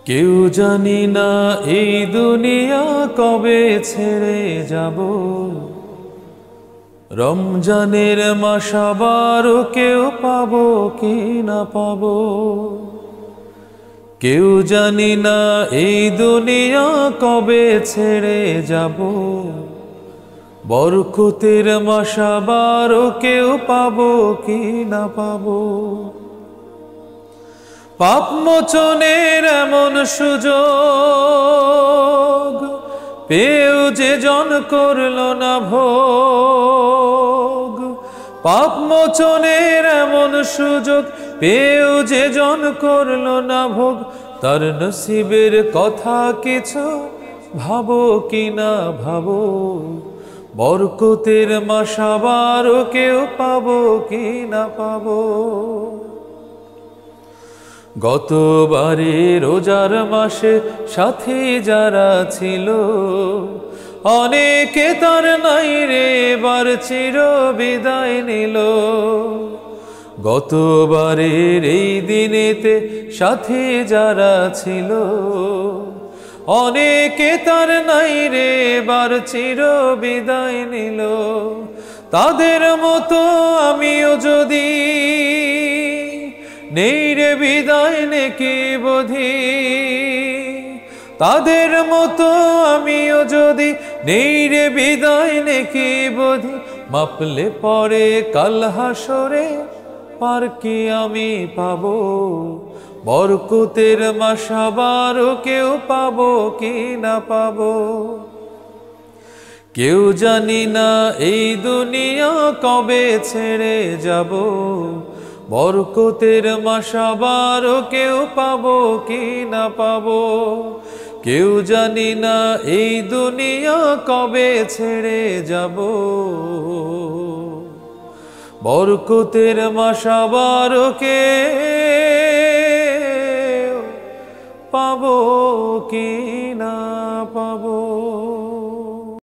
কেউ জানি না এই দুনিয়া কবে ছেড়ে যাব। রমজানের মাস আবার কেউ পাবো কি না পাবো। কেউ জানি না এই দুনিয়া কবে ছেড়ে যাব। বরকতের মাস আবার কেউ পাবো কি না পাবো। পাপ মোচনের এমন সুযোগ পেয়েও যে জন করল না ভোগ। পাপ মোচনের এমন সুযোগ পেয়েও যে জন করল না ভোগ। তার নসিবের কথা কিছু ভাবো কি না ভাবো। বরকতের মাস আবার কেউ পাবো কি না পাবো। গতবারে রোজার মাসে সাথী যারা ছিল, অনেকে তার নাই রে এবার চির বিদায় নিল। গতবারের এই দিনেতে সাথী যারা ছিল, অনেকে তার নাই রে এবার চির বিদায় নিল। তাদের মতো আমিও যদি নেই রে বিদায় নেকি বোধি। তাদের মতো আমিও যদি নেই রে বিদায় নেকি বোধি। মাপলে পরে কাল হাসরে পার কি আমি পাবো। বরকতের মাস আবার কেউ পাবো কি না পাবো। কেউ জানি না এই দুনিয়া কবে ছেড়ে যাব। বরকতের মাস আবার কেউ পাবো কি না পাবো। কেউ জানি না এই দুনিয়া কবে ছেড়ে যাব। বরকতের মাস আবার কেউ পাবো কি না পাবো।